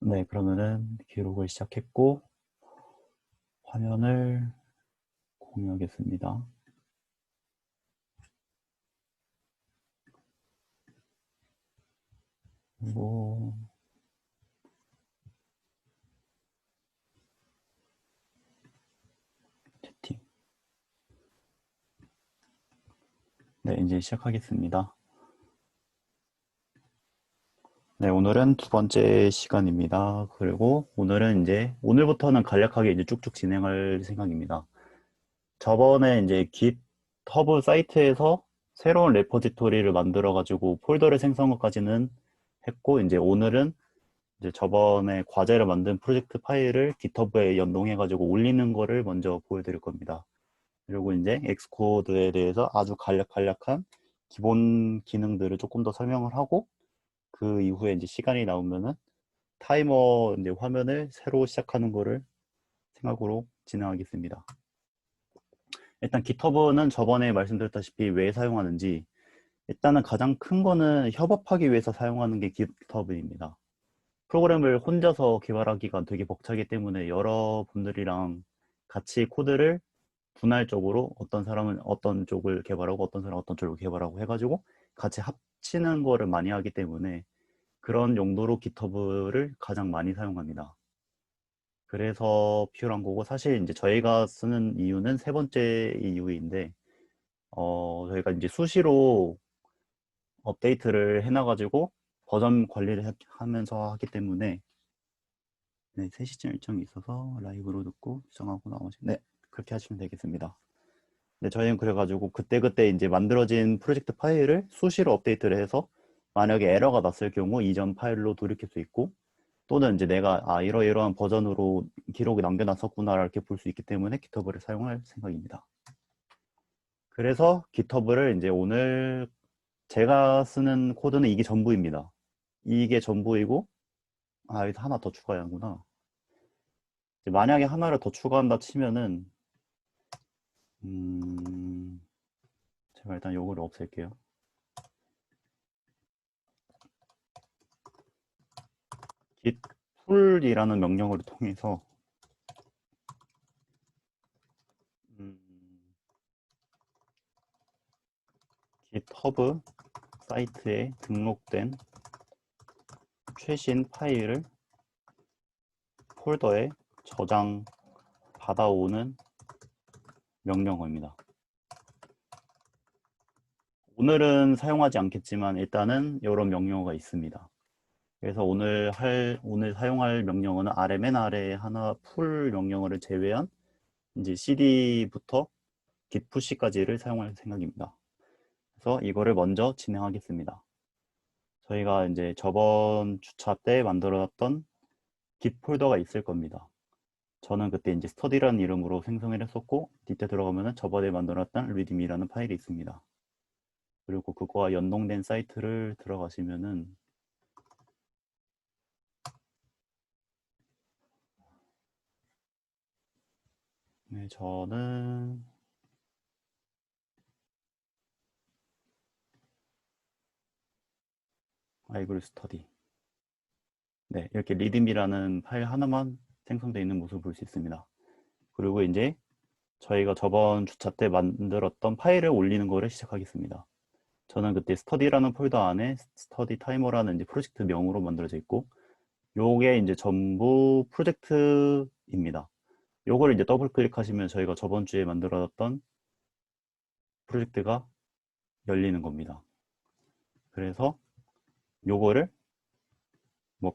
네, 그러면은 기록을 시작했고 화면을 공유하겠습니다. 그리고 채팅. 네, 이제 시작하겠습니다. 네, 오늘은 두 번째 시간입니다. 그리고 오늘은 오늘부터는 간략하게 쭉쭉 진행할 생각입니다. 저번에 GitHub 사이트에서 새로운 레포지토리를 만들어가지고 폴더를 생성까지는 했고, 오늘은 저번에 과제를 만든 프로젝트 파일을 GitHub에 연동해가지고 올리는 거를 먼저 보여드릴 겁니다. 그리고 엑스코드에 대해서 아주 간략한 기본 기능들을 조금 더 설명을 하고, 그 이후에 시간이 나오면은 타이머 화면을 새로 시작하는 거를 생각으로 진행하겠습니다. 일단 GitHub는 저번에 말씀드렸다시피 왜 사용하는지, 일단은 가장 큰 거는 협업하기 위해서 사용하는 게 GitHub입니다. 프로그램을 혼자서 개발하기가 되게 벅차기 때문에 여러분들이랑 같이 코드를 분할적으로 어떤 사람은 어떤 쪽을 개발하고 어떤 사람은 어떤 쪽을 개발하고 해가지고 같이 합치는 거를 많이 하기 때문에 그런 용도로 GitHub를 가장 많이 사용합니다. 그래서 필요한 거고, 사실 저희가 쓰는 이유는 세 번째 이유인데, 저희가 수시로 업데이트를 해놔가지고 버전 관리를 하면서 하기 때문에, 네, 3시쯤 일정이 있어서 라이브로 듣고 수정하고 나머지, 네, 그렇게 하시면 되겠습니다. 네, 저희는 그래가지고 그때그때 만들어진 프로젝트 파일을 수시로 업데이트를 해서 만약에 에러가 났을 경우 이전 파일로 돌이킬 수 있고, 또는 내가 이러이러한 버전으로 기록이 남겨놨었구나 이렇게 볼 수 있기 때문에 GitHub를 사용할 생각입니다. 그래서 GitHub를 오늘 제가 쓰는 코드는 이게 전부입니다. 이게 전부이고, 여기서 하나 더 추가해야 하구나. 만약에 하나를 더 추가한다 치면은 제가 일단 요거를 없앨게요. git pull이라는 명령어를 통해서 GitHub 사이트에 등록된 최신 파일을 폴더에 저장 받아오는 명령어입니다. 오늘은 사용하지 않겠지만 일단은 이런 명령어가 있습니다. 그래서 오늘 사용할 명령어는 맨 아래에 하나 풀 명령어를 제외한 cd부터 git push까지를 사용할 생각입니다. 그래서 이거를 먼저 진행하겠습니다. 저희가 저번 주차 때 만들어놨던 git 폴더가 있을 겁니다. 저는 그때 스터디라는 이름으로 생성을 했었고, 밑에 들어가면은 저번에 만들어놨던 readme라는 파일이 있습니다. 그리고 그거와 연동된 사이트를 들어가시면은 네, 저는 아이글 스터디, 네, 이렇게 리드미라는 파일 하나만 생성되어 있는 모습을 볼 수 있습니다. 그리고 저희가 저번 주차 때 만들었던 파일을 올리는 거를 시작하겠습니다. 저는 그때 스터디라는 폴더 안에 스터디 타이머라는 프로젝트 명으로 만들어져 있고, 요게 전부 프로젝트입니다. 요걸 더블 클릭하시면 저희가 저번 주에 만들었던 프로젝트가 열리는 겁니다. 그래서 요거를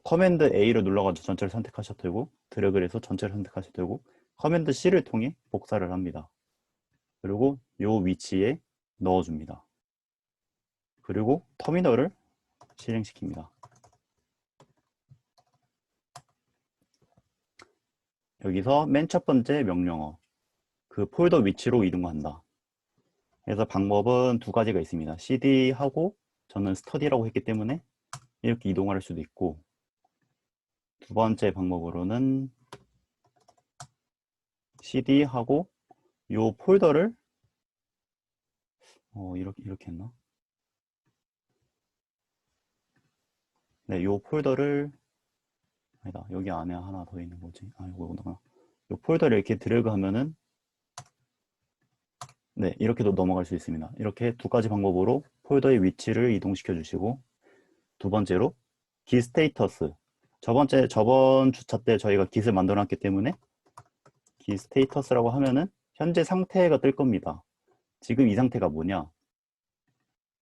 커맨드 A를 눌러가지고 전체를 선택하셔도 되고, 드래그를 해서 전체를 선택하셔도 되고, 커맨드 C를 통해 복사를 합니다. 그리고 요 위치에 넣어줍니다. 그리고 터미널을 실행시킵니다. 여기서 맨 첫 번째 명령어, 그 폴더 위치로 이동한다. 그래서 방법은 두 가지가 있습니다. cd하고 저는 스터디라고 했기 때문에 이렇게 이동할 수도 있고, 두 번째 방법으로는 cd하고 요 폴더를 이렇게 했나? 네, 요 폴더를 아니다. 여기 안에 하나 더 있는 거지. 아, 이거구나. 이 폴더를 이렇게 드래그 하면은 네, 이렇게도 넘어갈 수 있습니다. 이렇게 두 가지 방법으로 폴더의 위치를 이동시켜 주시고, 두 번째로 git 스테이터스. 저번 주차 때 저희가 git을 만들어 놨기 때문에 git 스테이터스라고 하면은 현재 상태가 뜰 겁니다. 지금 이 상태가 뭐냐?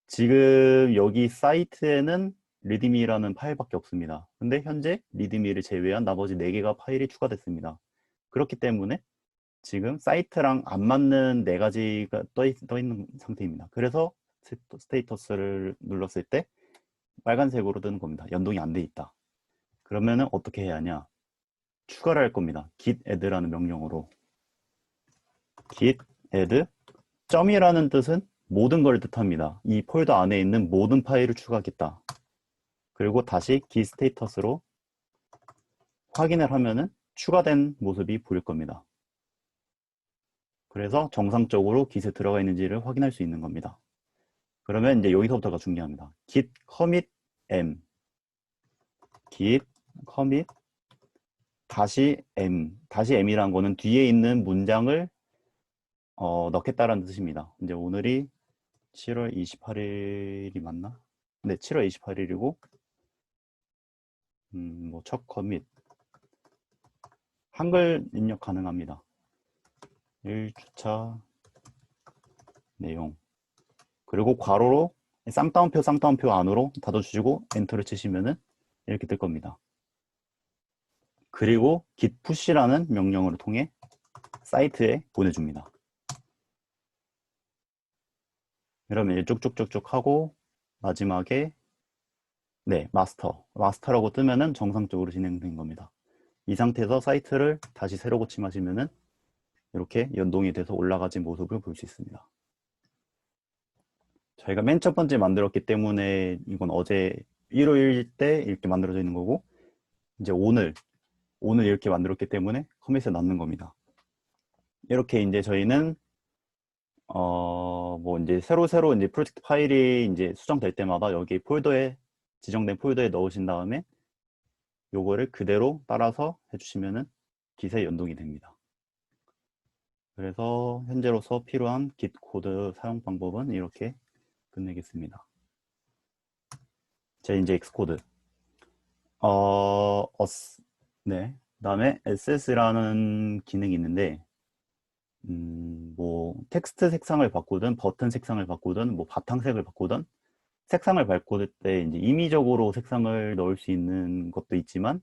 지금 여기 사이트에는 리드미라는 파일밖에 없습니다. 근데 현재 리드미를 제외한 나머지 4개가 파일이 추가됐습니다. 그렇기 때문에 지금 사이트랑 안 맞는 4가지가 떠 있는 상태입니다. 그래서 스테이터스를 눌렀을 때 빨간색으로 뜨는 겁니다. 연동이 안 돼 있다. 그러면은 어떻게 해야 하냐? 추가를 할 겁니다. git add라는 명령으로. git add 점이라는 뜻은 모든 걸 뜻합니다. 이 폴더 안에 있는 모든 파일을 추가하겠다. 그리고 다시 git 스테이터스로 확인을 하면은 추가된 모습이 보일 겁니다. 그래서 정상적으로 git에 들어가 있는지를 확인할 수 있는 겁니다. 그러면 이제 여기서부터가 중요합니다. git commit m, git commit 다시 m이라는 거는 뒤에 있는 문장을 넣겠다라는 뜻입니다. 이제 오늘이 7월 28일이 맞나? 네, 7월 28일이고 뭐 첫 커밋 한글 입력 가능합니다. 1주차 내용 그리고 괄호로 쌍따옴표 안으로 닫아주시고 엔터를 치시면은 이렇게 뜰 겁니다. 그리고 git push라는 명령을 통해 사이트에 보내줍니다. 그러면 이제 쭉쭉쭉쭉 하고 마지막에 네, 마스터라고 뜨면은 정상적으로 진행된 겁니다. 이 상태에서 사이트를 다시 새로 고침하시면은 이렇게 연동이 돼서 올라가진 모습을 볼 수 있습니다. 저희가 맨 첫 번째 만들었기 때문에 이건 어제 일요일 때 이렇게 만들어져 있는 거고 이제 오늘 이렇게 만들었기 때문에 커밋에 넣는 겁니다. 이렇게 이제 저희는 뭐 이제 새로 이제 프로젝트 파일이 이제 수정될 때마다 여기 지정된 폴더에 넣으신 다음에 요거를 그대로 따라서 해주시면은 git에 연동이 됩니다. 그래서 현재로서 필요한 git 코드 사용 방법은 이렇게 끝내겠습니다. 제 이제 엑스코드. 네. 그다음에 SS라는 기능이 있는데, 뭐 텍스트 색상을 바꾸든 버튼 색상을 바꾸든 뭐 바탕색을 바꾸든 색상을 바꿀 때 이제 임의적으로 색상을 넣을 수 있는 것도 있지만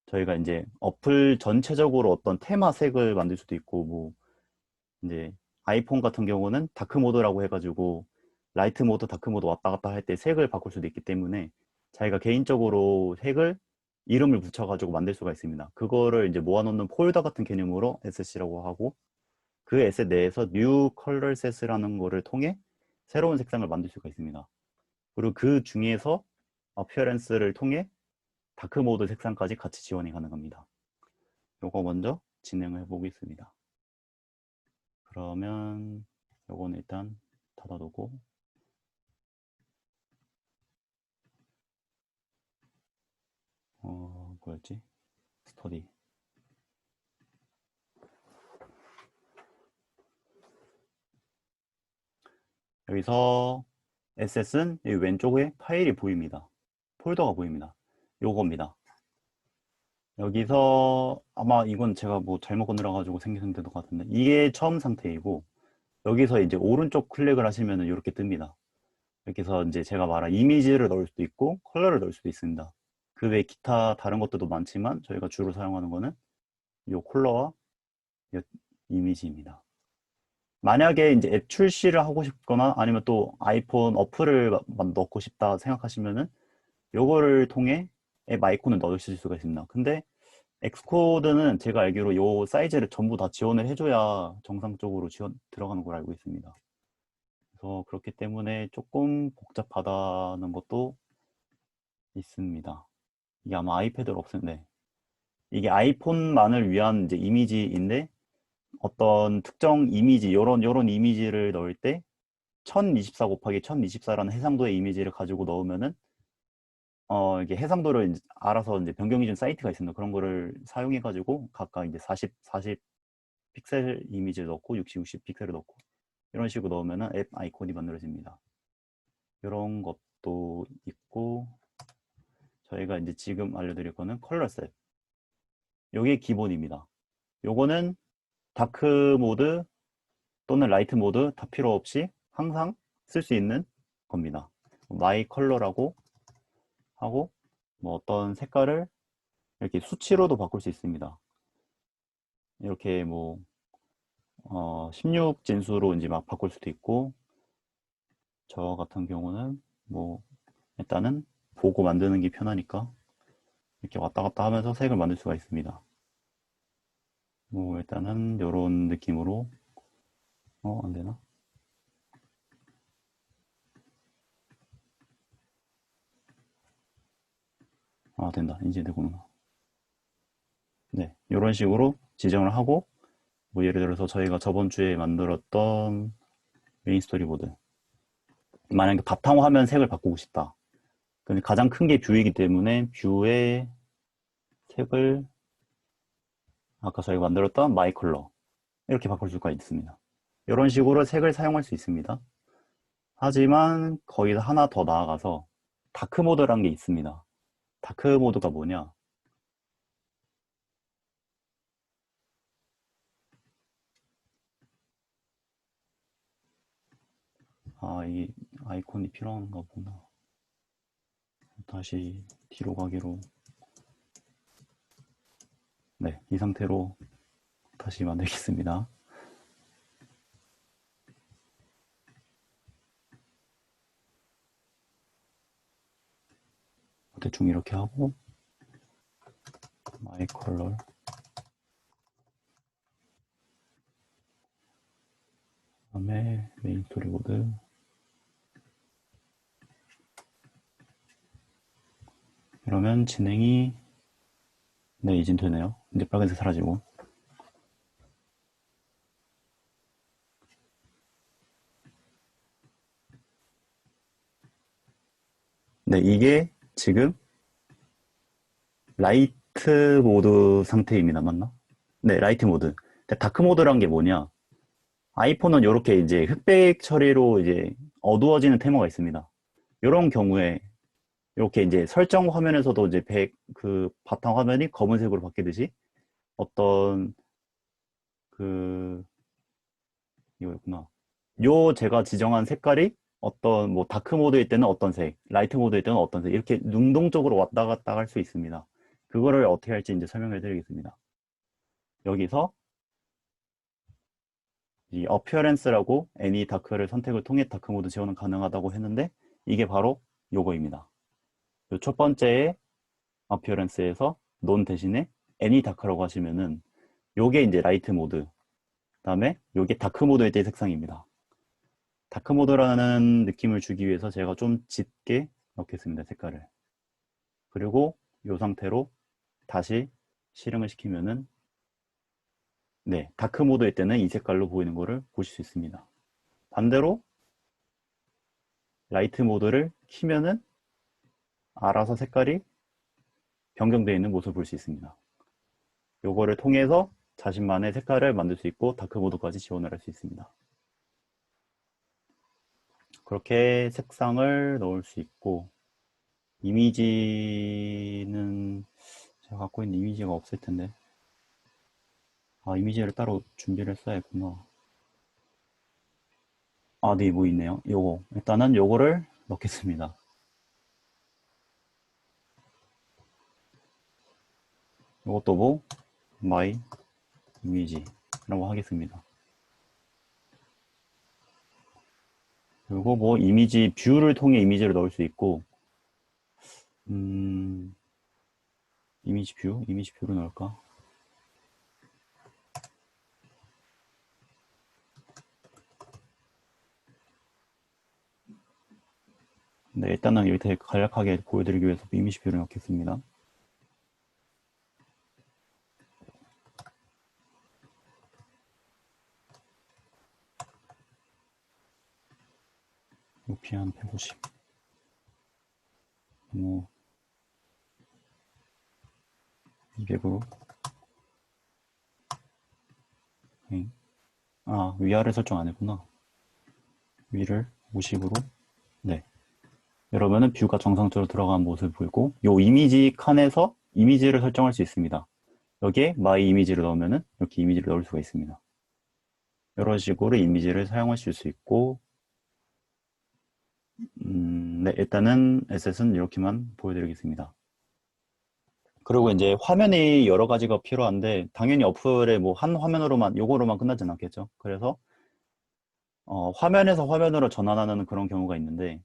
저희가 이제 어플 전체적으로 어떤 테마 색을 만들 수도 있고 뭐 이제 아이폰 같은 경우는 다크 모드라고 해가지고 라이트 모드, 다크 모드 왔다 갔다 할 때 색을 바꿀 수도 있기 때문에 자기가 개인적으로 색을 이름을 붙여가지고 만들 수가 있습니다. 그거를 이제 모아놓는 폴더 같은 개념으로 SC라고 하고 그 에셋 내에서 New Color Set라는 거를 통해 새로운 색상을 만들 수가 있습니다. 그리고 그 중에서 Appearance를 통해 다크 모드 색상까지 같이 지원이 가능합니다. 요거 먼저 진행을 해보겠습니다. 그러면 요거는 일단 닫아두고 뭐였지? 스터디. 여기서 SS는 여기 왼쪽에 파일이 보입니다. 폴더가 보입니다. 요겁니다. 여기서 아마 이건 제가 뭐 잘못 건드려가지고 생긴 것 같은데 이게 처음 상태이고 여기서 이제 오른쪽 클릭을 하시면 이렇게 뜹니다. 이렇게 해서 이제 제가 말한 이미지를 넣을 수도 있고 컬러를 넣을 수도 있습니다. 그 외에 기타 다른 것들도 많지만 저희가 주로 사용하는 거는 이 컬러와 이 이미지입니다. 만약에 이제 앱 출시를 하고 싶거나 아니면 또 아이폰 어플을 넣고 싶다 생각하시면은 요거를 통해 앱 아이콘을 넣으실 수가 있습니다. 근데 엑스코드는 제가 알기로 요 사이즈를 전부 다 지원을 해줘야 정상적으로 들어가는 걸 알고 있습니다. 그래서 그렇기 때문에 조금 복잡하다는 것도 있습니다. 이게 아마 아이패드로 없는데 이게 아이폰만을 위한 이제 이미지인데 어떤 특정 이미지 요런 이미지를 넣을 때 1024 곱하기 1024라는 해상도의 이미지를 가지고 넣으면은 이게 해상도를 이제 알아서 이제 변경해 준 사이트가 있습니다. 그런 거를 사용해 가지고 각각 이제 40 픽셀 이미지를 넣고 60 픽셀을 넣고 이런 식으로 넣으면은 앱 아이콘이 만들어집니다. 이런 것도 있고, 저희가 이제 지금 알려드릴 거는 컬러셋. 요게 기본입니다. 요거는 다크 모드 또는 라이트 모드 다 필요 없이 항상 쓸 수 있는 겁니다. 마이 컬러라고 하고, 뭐 어떤 색깔을 이렇게 수치로도 바꿀 수 있습니다. 이렇게 뭐 16 진수로 이제 막 바꿀 수도 있고, 저 같은 경우는 뭐 일단은 보고 만드는 게 편하니까 이렇게 왔다 갔다 하면서 색을 만들 수가 있습니다. 뭐 일단은 이런 느낌으로 안 되나? 아, 된다. 이제 되구나. 네, 이런 식으로 지정을 하고, 뭐 예를 들어서 저희가 저번 주에 만들었던 메인 스토리보드, 만약에 바탕 화면 색을 바꾸고 싶다. 근데 가장 큰 게 뷰이기 때문에 뷰의 색을 아까 저희가 만들었던 마이 컬러 이렇게 바꿀 수가 있습니다. 이런 식으로 색을 사용할 수 있습니다. 하지만 거기서 하나 더 나아가서 다크 모드라는 게 있습니다. 다크 모드가 뭐냐? 아, 이 아이콘이 필요한가 보나. 다시 뒤로 가기로. 네, 이 상태로 다시 만들겠습니다. 대충 이렇게 하고 마이 컬러 그다음에 메인 스토리보드 이러면 진행이 네, 이젠 되네요. 이제 빨간색 사라지고. 네, 이게 지금 라이트 모드 상태입니다. 맞나? 네, 라이트 모드. 다크 모드란 게 뭐냐? 아이폰은 이렇게 이제 흑백 처리로 이제 어두워지는 테마가 있습니다. 이런 경우에 이렇게 이제 설정 화면에서도 이제 그 바탕 화면이 검은색으로 바뀌듯이 어떤 그 이거였구나. 요 제가 지정한 색깔이 어떤 뭐 다크 모드일 때는 어떤 색, 라이트 모드일 때는 어떤 색 이렇게 능동적으로 왔다 갔다 할 수 있습니다. 그거를 어떻게 할지 이제 설명해 드리겠습니다. 여기서 이 appearance라고 any 다크를 선택을 통해 다크 모드 지원은 가능하다고 했는데 이게 바로 요거입니다. 요 첫 번째의 appearance에서 non 대신에 any 다크라고 하시면은 요게 이제 라이트 모드, 그다음에 요게 다크 모드일 때의 색상입니다. 다크 모드라는 느낌을 주기 위해서 제가 좀 짙게 넣겠습니다, 색깔을. 그리고 이 상태로 다시 실행을 시키면은 네, 다크 모드일 때는 이 색깔로 보이는 것을 보실 수 있습니다. 반대로 라이트 모드를 키면은 알아서 색깔이 변경되어 있는 모습을 볼 수 있습니다. 요거를 통해서 자신만의 색깔을 만들 수 있고 다크 모드까지 지원을 할 수 있습니다. 그렇게 색상을 넣을 수 있고, 이미지는 제가 갖고 있는 이미지가 없을 텐데, 아, 이미지를 따로 준비를 했어야겠구나. 아, 네, 뭐 있네요. 요거. 일단은 요거를 넣겠습니다. 요것도 뭐, my 이미지라고 하겠습니다. 그리고 뭐, 이미지 뷰를 통해 이미지를 넣을 수 있고, 음, 이미지 뷰로 넣을까? 네, 일단은 여기 되게 간략하게 보여드리기 위해서 이미지 뷰를 넣겠습니다. 높이 한 150. 뭐, 200으로. 아, 위아래 설정 안 했구나. 위를 50으로. 네. 이러면은 뷰가 정상적으로 들어간 모습을 보이고, 요 이미지 칸에서 이미지를 설정할 수 있습니다. 여기에 마이 이미지를 넣으면은 이렇게 이미지를 넣을 수가 있습니다. 이런 식으로 이미지를 사용하실 수 있고, 네, 일단은 에셋은 이렇게만 보여드리겠습니다. 그리고 이제 화면이 여러 가지가 필요한데, 당연히 어플에 뭐 한 화면으로만, 요거로만 끝나진 않겠죠. 그래서, 화면에서 화면으로 전환하는 그런 경우가 있는데,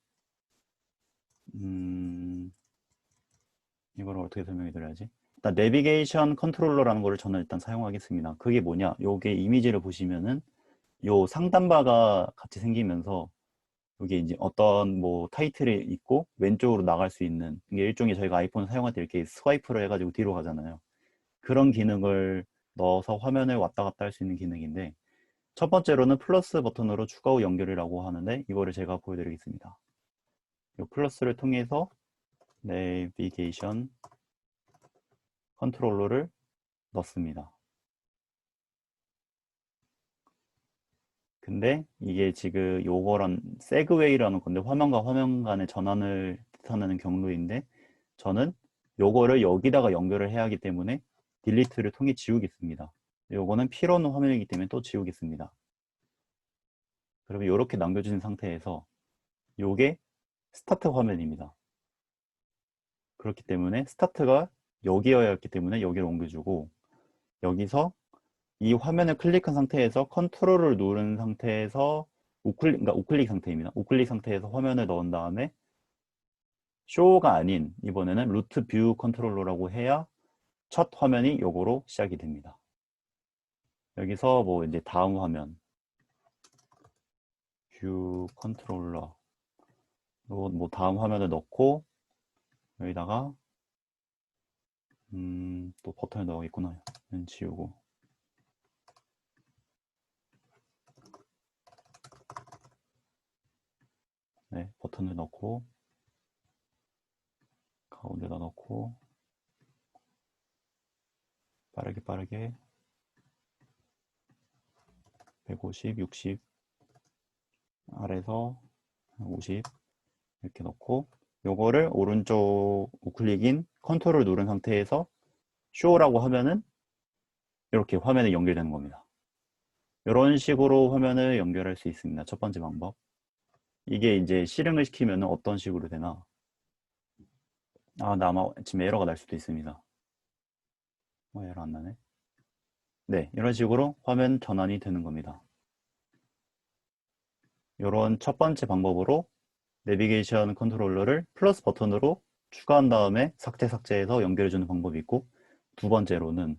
이걸 어떻게 설명해 드려야지? 일단 내비게이션 컨트롤러라는 거를 저는 일단 사용하겠습니다. 그게 뭐냐? 요게 이미지를 보시면은 요 상단바가 같이 생기면서 여기 이제 어떤 뭐 타이틀이 있고 왼쪽으로 나갈 수 있는 이게 일종의 저희가 아이폰 사용할 때 이렇게 스와이프를 해가지고 뒤로 가잖아요. 그런 기능을 넣어서 화면을 왔다 갔다 할 수 있는 기능인데 첫 번째로는 플러스 버튼으로 추가 후 연결이라고 하는데 이거를 제가 보여드리겠습니다. 이 플러스를 통해서 내비게이션 컨트롤러를 넣습니다. 근데 이게 지금 요거란 세그웨이라는 건데 화면과 화면 간의 전환을 뜻하는 경로인데 저는 요거를 여기다가 연결을 해야 하기 때문에 딜리트를 통해 지우겠습니다. 요거는 필요 없는 화면이기 때문에 또 지우겠습니다. 그러면 이렇게 남겨주신 상태에서 요게 스타트 화면입니다. 그렇기 때문에 스타트가 여기여야 했기 때문에 여기를 옮겨주고 여기서 이 화면을 클릭한 상태에서 컨트롤을 누른 상태에서 그러니까 우클릭 상태입니다. 우클릭 상태에서 화면을 넣은 다음에 쇼가 아닌 이번에는 루트 뷰 컨트롤러라고 해야 첫 화면이 요거로 시작이 됩니다. 여기서 뭐 이제 다음 화면 뷰 컨트롤러 뭐 다음 화면을 넣고 여기다가 또 버튼을 넣어야겠구나. 지우고 네, 버튼을 넣고 가운데다 넣고 빠르게 150, 60 아래에서 50 이렇게 넣고 요거를 오른쪽 우클릭인 컨트롤을 누른 상태에서 쇼라고 하면은 이렇게 화면에 연결되는 겁니다. 이런 식으로 화면을 연결할 수 있습니다. 첫 번째 방법. 이게 이제 실행을 시키면 어떤 식으로 되나? 아, 나 아마 지금 에러가 날 수도 있습니다. 에러 안 나네. 네, 이런 식으로 화면 전환이 되는 겁니다. 이런 첫 번째 방법으로 내비게이션 컨트롤러를 플러스 버튼으로 추가한 다음에 삭제해서 연결해주는 방법이 있고 두 번째로는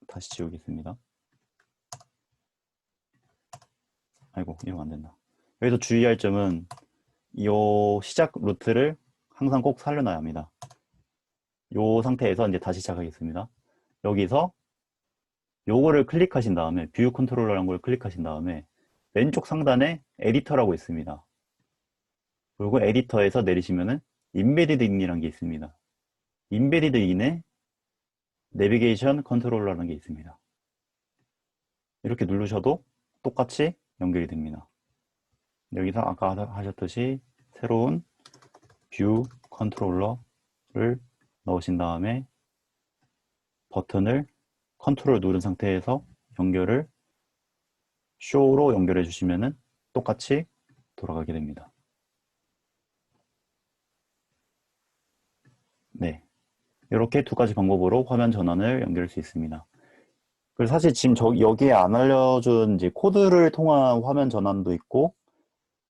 다시 지우겠습니다. 아이고, 이러면 안 된다. 여기서 주의할 점은 이 시작 루트를 항상 꼭 살려놔야 합니다. 이 상태에서 이제 다시 시작하겠습니다. 여기서 요거를 클릭하신 다음에 뷰 컨트롤러라는 걸 클릭하신 다음에 왼쪽 상단에 에디터라고 있습니다. 그리고 에디터에서 내리시면은 인베디드 인이라는 게 있습니다. 인베디드 인에 내비게이션 컨트롤러라는 게 있습니다. 이렇게 누르셔도 똑같이 연결이 됩니다. 여기서 아까 하셨듯이 새로운 뷰 컨트롤러를 넣으신 다음에 버튼을 컨트롤 누른 상태에서 연결을 쇼로 연결해 주시면 똑같이 돌아가게 됩니다. 네, 이렇게 두 가지 방법으로 화면 전환을 연결할 수 있습니다. 그리고 사실 지금 여기에 안 알려준 이제 코드를 통한 화면 전환도 있고,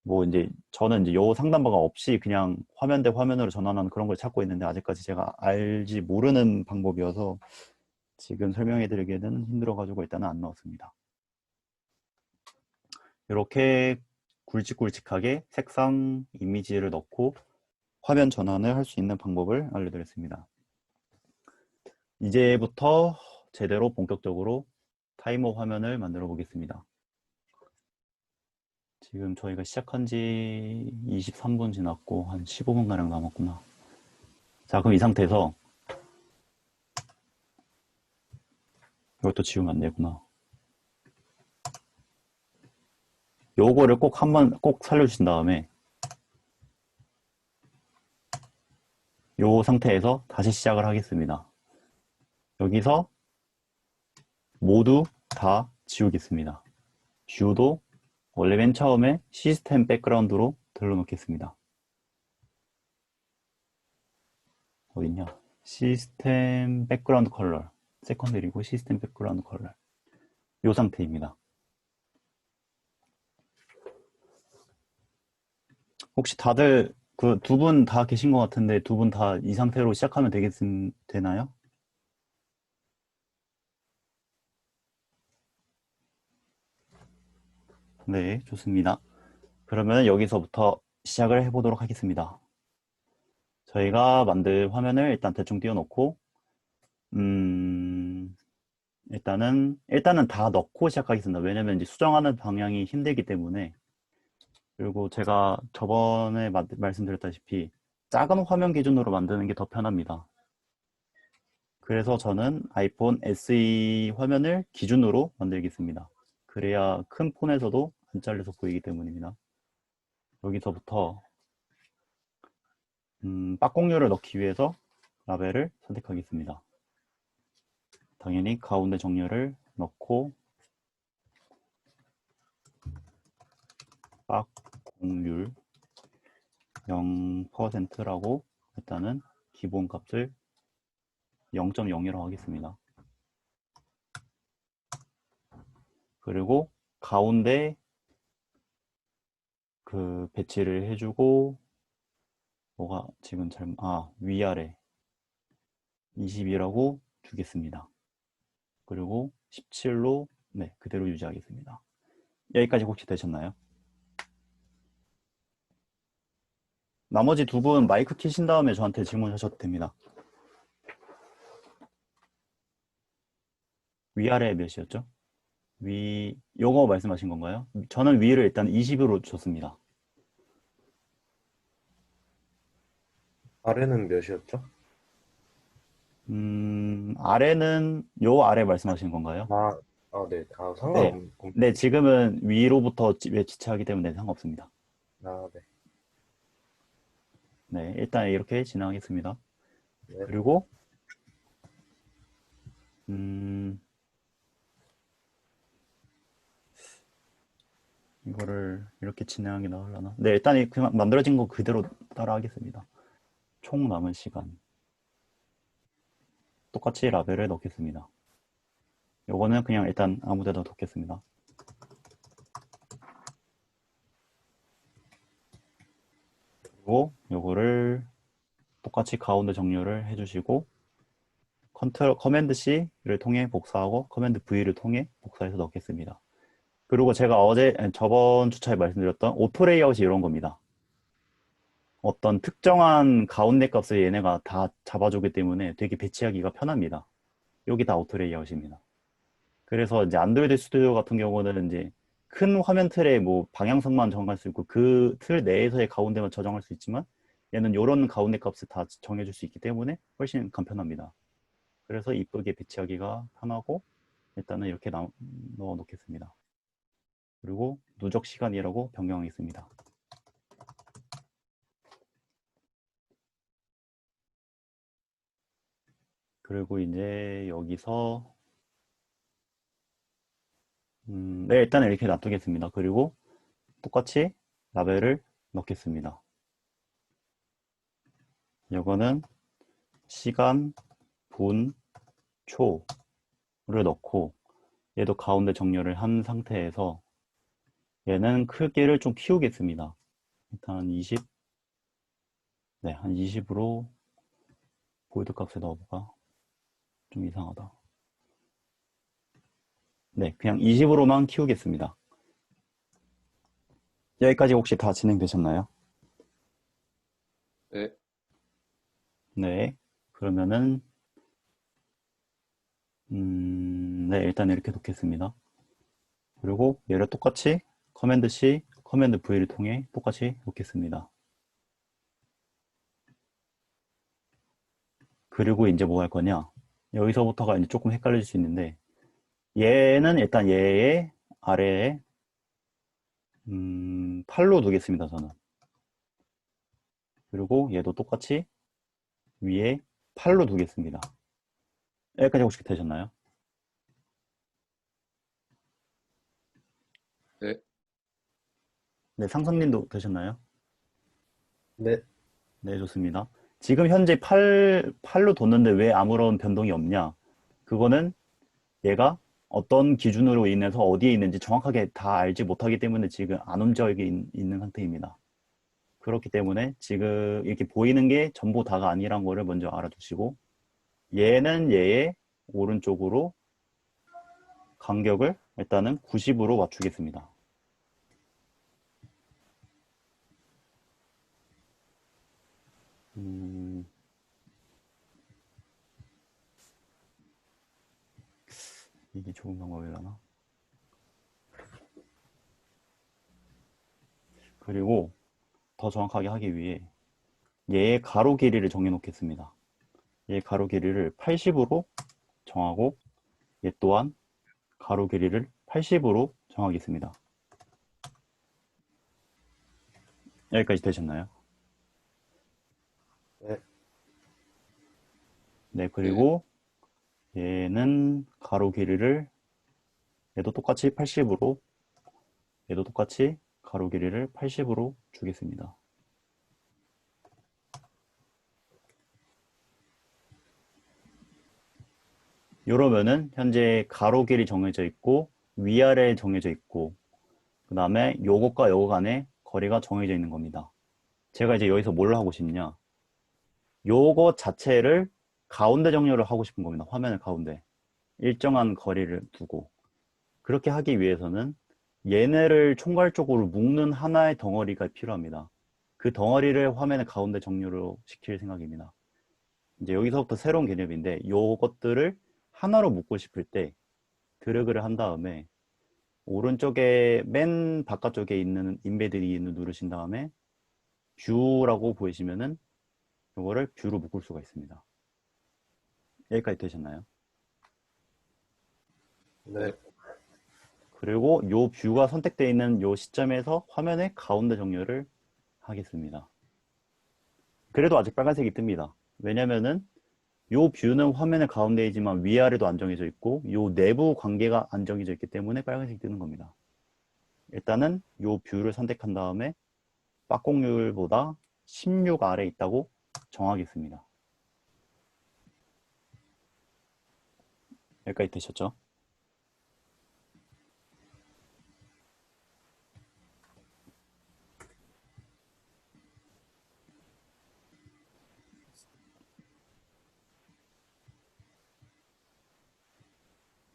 뭐 이제 저는 이제 요 상단바가 없이 그냥 화면 대 화면으로 전환하는 그런 걸 찾고 있는데 아직까지 제가 알지 모르는 방법이어서 지금 설명해 드리기에는 힘들어가지고 일단은 안 넣었습니다. 이렇게 굵직굵직하게 색상 이미지를 넣고 화면 전환을 할 수 있는 방법을 알려드렸습니다. 이제부터 제대로 본격적으로 타이머 화면을 만들어 보겠습니다. 지금 저희가 시작한 지 23분 지났고 한 15분가량 남았구나. 자, 그럼 이 상태에서 이것도 지우면 안 되구나. 요거를 꼭 한번 꼭 살려주신 다음에 요 상태에서 다시 시작을 하겠습니다. 여기서 모두 다 지우겠습니다. 뷰도 원래 맨 처음에 시스템 백그라운드로 들러놓겠습니다. 어딨냐? 시스템 백그라운드 컬러. 세컨드리고 시스템 백그라운드 컬러. 이 상태입니다. 혹시 다들 그 두 분 다 계신 것 같은데 두 분 다 이 상태로 시작하면 되나요? 네, 좋습니다. 그러면 여기서부터 시작을 해보도록 하겠습니다. 저희가 만들 화면을 일단 대충 띄워놓고 일단은 다 넣고 시작하겠습니다. 왜냐면 이제 수정하는 방향이 힘들기 때문에. 그리고 제가 저번에 말씀드렸다시피 작은 화면 기준으로 만드는 게 더 편합니다. 그래서 저는 아이폰 SE 화면을 기준으로 만들겠습니다. 그래야 큰 폰에서도 안 잘려서 보이기 때문입니다. 여기서부터 빡공률을 넣기 위해서 라벨을 선택하겠습니다. 당연히 가운데 정렬을 넣고 빡공률 0%라고 일단은 기본 값을 0.0이라고 하겠습니다. 그리고 가운데 그 배치를 해주고 뭐가 지금 위아래 20이라고 주겠습니다. 그리고 17로 네, 그대로 유지하겠습니다. 여기까지 혹시 되셨나요? 나머지 두 분 마이크 키신 다음에 저한테 질문하셔도 됩니다. 위아래 몇이었죠? 요거 말씀하신 건가요? 저는 위를 일단 20으로 줬습니다. 아래는 몇이었죠? 아래는 요 아래 말씀하신 건가요? 아, 네. 네. 상관없. 네, 지금은 위로부터 지체하기 때문에 상관없습니다. 네. 네, 일단 이렇게 진행하겠습니다. 네. 그리고 음, 이거를 이렇게 진행하기 나으려나? 네, 일단 그냥 만들어진 거 그대로 따라 하겠습니다. 총 남은 시간. 똑같이 라벨을 넣겠습니다. 요거는 그냥 일단 아무 데나 넣겠습니다. 그리고 요거를 똑같이 가운데 정렬을 해주시고 커맨드 C를 통해 복사하고 커맨드 V를 통해 복사해서 넣겠습니다. 그리고 제가 저번 주차에 말씀드렸던 오토 레이아웃이 이런 겁니다. 어떤 특정한 가운데 값을 얘네가 다 잡아주기 때문에 되게 배치하기가 편합니다. 여기 다 오토 레이아웃입니다. 그래서 이제 안드로이드 스튜디오 같은 경우는 이제 큰 화면 틀에 뭐 방향성만 정할 수 있고 그 틀 내에서의 가운데만 저장할 수 있지만 얘는 이런 가운데 값을 다 정해줄 수 있기 때문에 훨씬 간편합니다. 그래서 이쁘게 배치하기가 편하고 일단은 이렇게 넣어 놓겠습니다. 그리고 누적 시간이라고 변경하겠습니다. 그리고 이제 여기서 네, 일단은 이렇게 놔두겠습니다. 그리고 똑같이 라벨을 넣겠습니다. 이거는 시간, 분, 초를 넣고 얘도 가운데 정렬을 한 상태에서 얘는 크기를 좀 키우겠습니다. 일단 20, 네, 한 20으로 보이드 값에 넣어볼까? 좀 이상하다. 네, 그냥 20으로만 키우겠습니다. 여기까지 혹시 다 진행되셨나요? 네. 네, 그러면은 네, 일단 이렇게 놓겠습니다. 그리고 얘를 똑같이 커맨드 C, 커맨드 V를 통해 똑같이 놓겠습니다. 그리고 이제 뭐 할 거냐? 여기서부터가 이제 조금 헷갈릴 수 있는데 얘는 일단 얘의 아래에 8로 두겠습니다, 저는. 그리고 얘도 똑같이 위에 8로 두겠습니다. 여기까지 혹시 되셨나요? 네. 네, 상상님도 되셨나요? 네. 네, 좋습니다. 지금 현재 8로 뒀는데 왜 아무런 변동이 없냐? 그거는 얘가 어떤 기준으로 인해서 어디에 있는지 정확하게 다 알지 못하기 때문에 지금 안 움직여 있는 상태입니다. 그렇기 때문에 지금 이렇게 보이는 게 전부 다가 아니란 거를 먼저 알아두시고, 얘는 얘의 오른쪽으로 간격을 일단은 90으로 맞추겠습니다. 음, 이게 좋은 방법이려나? 그리고 더 정확하게 하기 위해 얘의 가로 길이를 정해 놓겠습니다. 얘 가로 길이를 80으로 정하고 얘 또한 가로 길이를 80으로 정하겠습니다. 여기까지 되셨나요? 네. 네, 네. 그리고 얘는 가로 길이를 얘도 똑같이 80으로 얘도 똑같이 가로 길이를 80으로 주겠습니다. 이러면은 현재 가로 길이 정해져 있고 위아래 정해져 있고 그 다음에 요것과 요거 간의 거리가 정해져 있는 겁니다. 제가 이제 여기서 뭘 하고 싶냐? 요것 자체를 가운데 정렬을 하고 싶은 겁니다. 화면의 가운데. 일정한 거리를 두고. 그렇게 하기 위해서는 얘네를 총괄적으로 묶는 하나의 덩어리가 필요합니다. 그 덩어리를 화면의 가운데 정렬을 시킬 생각입니다. 이제 여기서부터 새로운 개념인데 요것들을 하나로 묶고 싶을 때 드래그를 한 다음에 오른쪽에 맨 바깥쪽에 있는 인베디드를 누르신 다음에 뷰라고 보이시면은 이거를 뷰로 묶을 수가 있습니다. 여기까지 되셨나요? 네. 그리고 요 뷰가 선택되어 있는 요 시점에서 화면의 가운데 정렬을 하겠습니다. 그래도 아직 빨간색이 뜹니다. 왜냐면은 요 뷰는 화면의 가운데이지만 위아래도 안정해져 있고 요 내부 관계가 안정해져 있기 때문에 빨간색이 뜨는 겁니다. 일단은 요 뷰를 선택한 다음에 빡공률보다 16 아래 있다고 정하겠습니다. 여기까지 되셨죠?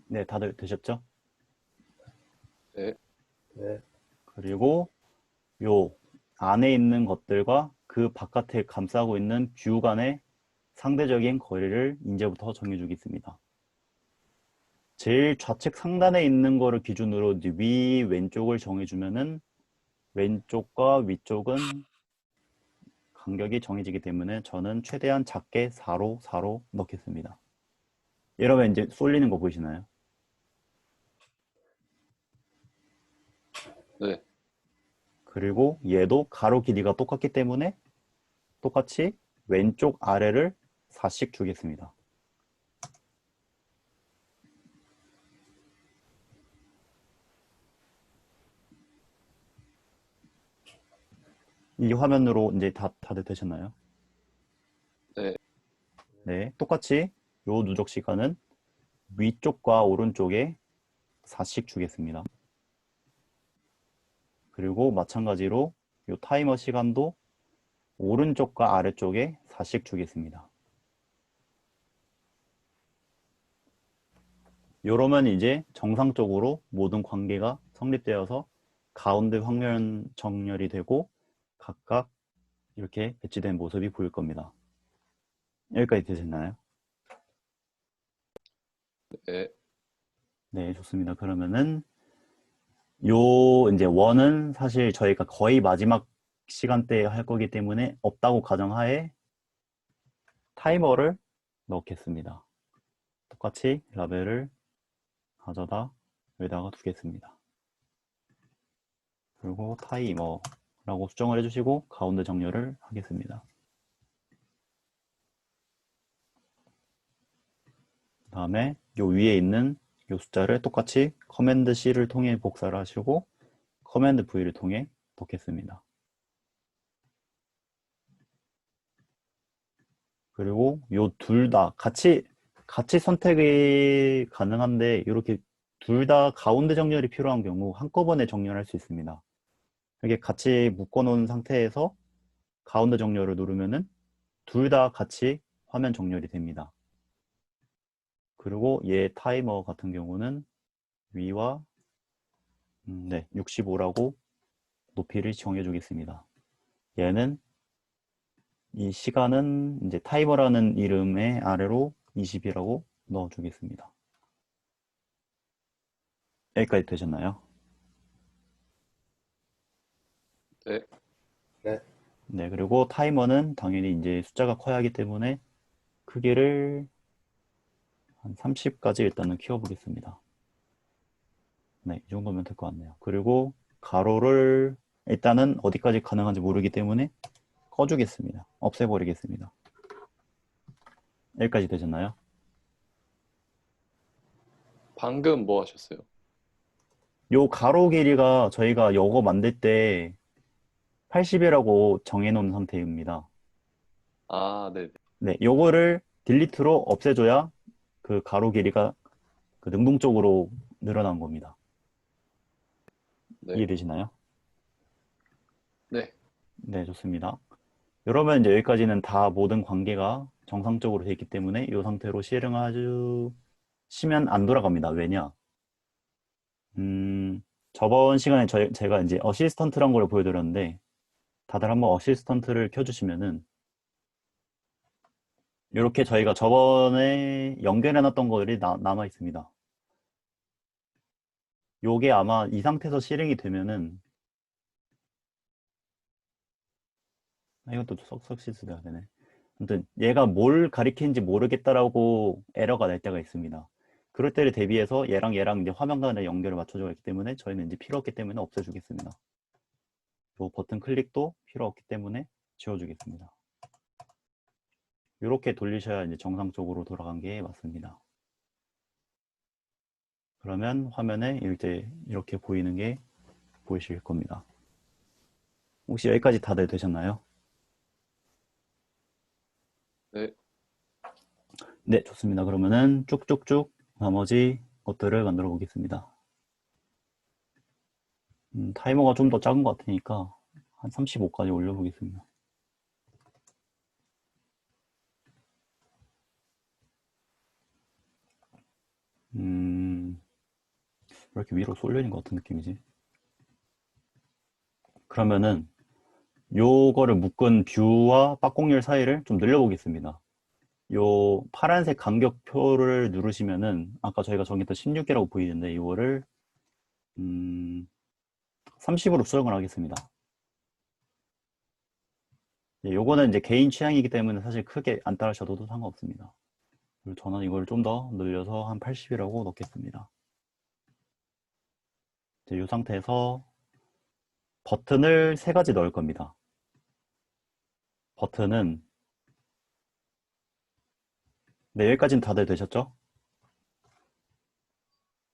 네, 다들 되셨죠? 네. 네. 그리고 요 안에 있는 것들과 그 바깥에 감싸고 있는 뷰 간의 상대적인 거리를 이제부터 정해주겠습니다. 제일 좌측 상단에 있는 거를 기준으로 이제 위, 왼쪽을 정해주면은 왼쪽과 위쪽은 간격이 정해지기 때문에 저는 최대한 작게 4로 4로 넣겠습니다. 이러면 이제 쏠리는 거 보이시나요? 네. 그리고 얘도 가로 길이가 똑같기 때문에 똑같이 왼쪽 아래를 4씩 주겠습니다. 이 화면으로 이제 다들 되셨나요? 네. 네, 똑같이 요 누적 시간은 위쪽과 오른쪽에 4씩 주겠습니다. 그리고 마찬가지로 요 타이머 시간도 오른쪽과 아래쪽에 4씩 주겠습니다. 이러면 이제 정상적으로 모든 관계가 성립되어서 가운데 확면 정렬이 되고 각각 이렇게 배치된 모습이 보일 겁니다. 여기까지 되셨나요? 네. 네, 좋습니다. 그러면은 요 이제 원은 사실 저희가 거의 마지막 시간대에 할 거기 때문에 없다고 가정하에 타이머를 넣겠습니다. 똑같이 라벨을 가져다 여기다가 두겠습니다. 그리고 타이머라고 수정을 해주시고 가운데 정렬을 하겠습니다. 그 다음에 요 위에 있는 요 숫자를 똑같이 커맨드 C를 통해 복사를 하시고 커맨드 V를 통해 넣겠습니다. 그리고 요 둘 다 같이 선택이 가능한데 이렇게 둘 다 가운데 정렬이 필요한 경우 한꺼번에 정렬할 수 있습니다. 이렇게 같이 묶어 놓은 상태에서 가운데 정렬을 누르면은 둘 다 같이 화면 정렬이 됩니다. 그리고 얘 타이머 같은 경우는 위와 65라고 높이를 정해 주겠습니다. 얘는 이 시간은 이제 타이머라는 이름의 아래로 20이라고 넣어 주겠습니다. 여기까지 되셨나요? 네. 네. 네, 그리고 타이머는 당연히 이제 숫자가 커야 하기 때문에 크기를 한 30까지 일단은 키워보겠습니다. 네, 이 정도면 될 것 같네요. 그리고 가로를 일단은 어디까지 가능한지 모르기 때문에 꺼주겠습니다. 없애버리겠습니다. 여기까지 되셨나요? 방금 뭐 하셨어요? 요 가로 길이가 저희가 요거 만들 때 80이라고 정해놓은 상태입니다. 아, 네. 네, 요거를 딜리트로 없애줘야 그 가로 길이가 그 능동적으로 늘어난 겁니다. 네. 이해되시나요? 네. 네, 좋습니다. 이러면 이제 여기까지는 다 모든 관계가 정상적으로 되어 있기 때문에 이 상태로 실행하시면 안 돌아갑니다. 왜냐? 저번 시간에 제가 이제 어시스턴트란 걸 보여드렸는데 다들 한번 어시스턴트를 켜주시면은 이렇게 저희가 저번에 연결해놨던 것들이 남아 있습니다. 요게 아마 이 상태에서 실행이 되면은 이것도 석시스 돼야 되네. 아무튼 얘가 뭘 가리키는지 모르겠다라고 에러가 날 때가 있습니다. 그럴 때를 대비해서 얘랑 이제 화면 간의 연결을 맞춰줘야 하기 때문에 저희는 이제 필요 없기 때문에 없애주겠습니다. 요 버튼 클릭도 필요 없기 때문에 지워주겠습니다. 이렇게 돌리셔야 이제 정상적으로 돌아간 게 맞습니다. 그러면 화면에 이제 이렇게 보이는 게 보이실 겁니다. 혹시 여기까지 다들 되셨나요? 네. 네, 좋습니다. 그러면은 쭉쭉쭉 나머지 것들을 만들어 보겠습니다. 타이머가 좀 더 작은 것 같으니까 한 35까지 올려보겠습니다. 왜 이렇게 위로 쏠려있는 것 같은 느낌이지? 그러면은 요거를 묶은 뷰와 빠공열 사이를 좀 늘려보겠습니다. 요 파란색 간격표를 누르시면은 아까 저희가 정했던 16이라고 보이는데 이거를 30으로 수정을 하겠습니다. 네, 요거는 이제 개인 취향이기 때문에 사실 크게 안 따르셔도 상관없습니다. 그리고 저는 이걸 좀 더 늘려서 한 80이라고 넣겠습니다. 이제 이 상태에서 버튼을 3가지 넣을 겁니다. 버튼은 네, 여기까지는 다들 되셨죠?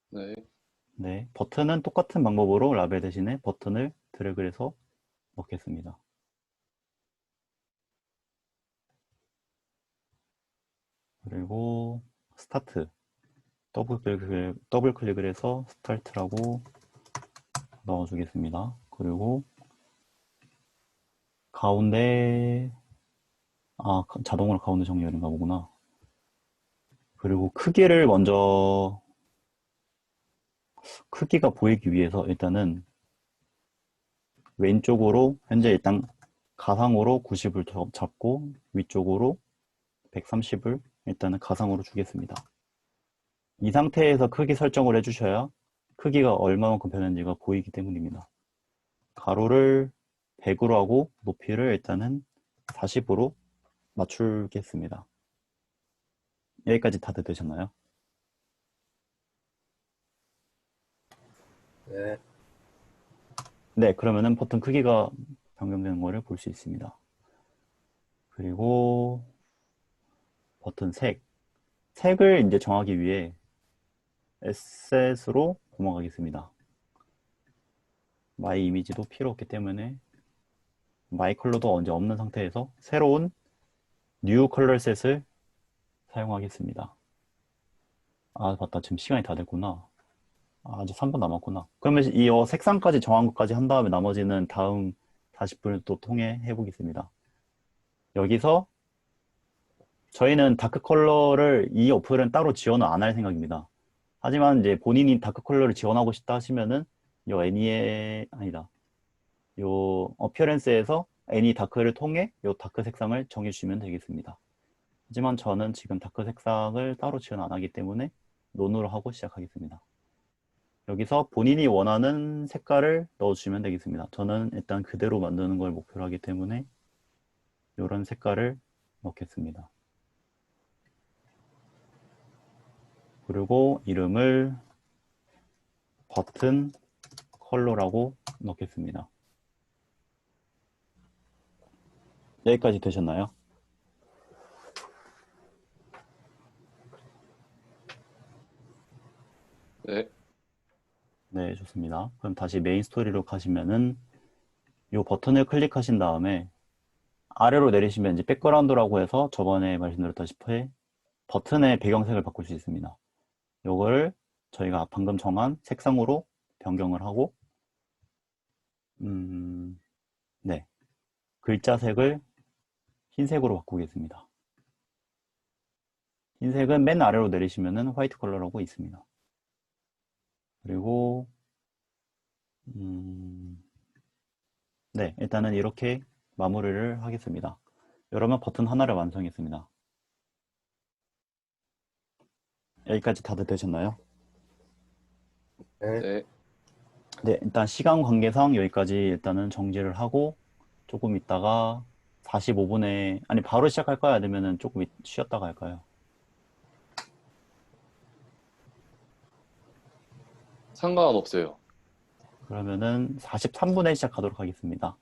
네. 네, 버튼은 똑같은 방법으로 라벨 대신에 버튼을 드래그를 해서 넣겠습니다. 그리고 스타트 더블 클릭을 해서 스타트라고 넣어주겠습니다. 그리고 가운데 자동으로 가운데 정렬인가 보구나. 그리고 크기를 먼저 크기가 보이기 위해서 일단은 왼쪽으로 현재 일단 가상으로 90을 잡고 위쪽으로 130을 일단은 가상으로 주겠습니다. 이 상태에서 크기 설정을 해주셔야 크기가 얼마만큼 변했는지가 보이기 때문입니다. 가로를 100으로 하고 높이를 일단은 40으로 맞추겠습니다. 여기까지 다들 되셨나요? 네. 네, 그러면은 버튼 크기가 변경되는 거를 볼 수 있습니다. 그리고 버튼 색을 이제 정하기 위해 에셋으로 넘어가겠습니다. 마이 이미지도 필요 없기 때문에 마이 컬러도 언제 없는 상태에서 새로운 뉴 컬러 셋을 사용하겠습니다. 아, 맞다. 지금 시간이 다 됐구나. 아, 아직 3분 남았구나. 그러면 이 색상까지 정한 것까지 한 다음에 나머지는 다음 40분을 또 통해 해보겠습니다. 여기서 저희는 다크 컬러를 이 어플은 따로 지원을 안 할 생각입니다. 하지만 이제 본인이 다크 컬러를 지원하고 싶다 하시면은 요 애니에 아니다. 요 어피어런스에서 애니 다크를 통해 요 다크 색상을 정해 주시면 되겠습니다. 하지만 저는 지금 다크 색상을 따로 지원 안 하기 때문에 논으로 하고 시작하겠습니다. 여기서 본인이 원하는 색깔을 넣어주시면 되겠습니다. 저는 일단 그대로 만드는 걸 목표로 하기 때문에 이런 색깔을 넣겠습니다. 그리고 이름을 버튼 컬러라고 넣겠습니다. 여기까지 되셨나요? 네. 네, 좋습니다. 그럼 다시 메인 스토리로 가시면은 이 버튼을 클릭하신 다음에 아래로 내리시면 이제 백그라운드라고 해서 저번에 말씀드렸다시피 버튼의 배경색을 바꿀 수 있습니다. 요거를 저희가 방금 정한 색상으로 변경을 하고 네, 글자색을 흰색으로 바꾸겠습니다. 흰색은 맨 아래로 내리시면은 화이트 컬러라고 있습니다. 그리고 네, 일단은 이렇게 마무리를 하겠습니다. 여러분 버튼 하나를 완성했습니다. 여기까지 다들 되셨나요? 네. 네. 네, 일단 시간 관계상 여기까지 일단은 정지를 하고 조금 있다가 45분에 아니 바로 시작할까요? 아니면은 조금 쉬었다가 할까요? 상관없어요. 그러면은 43분에 시작하도록 하겠습니다.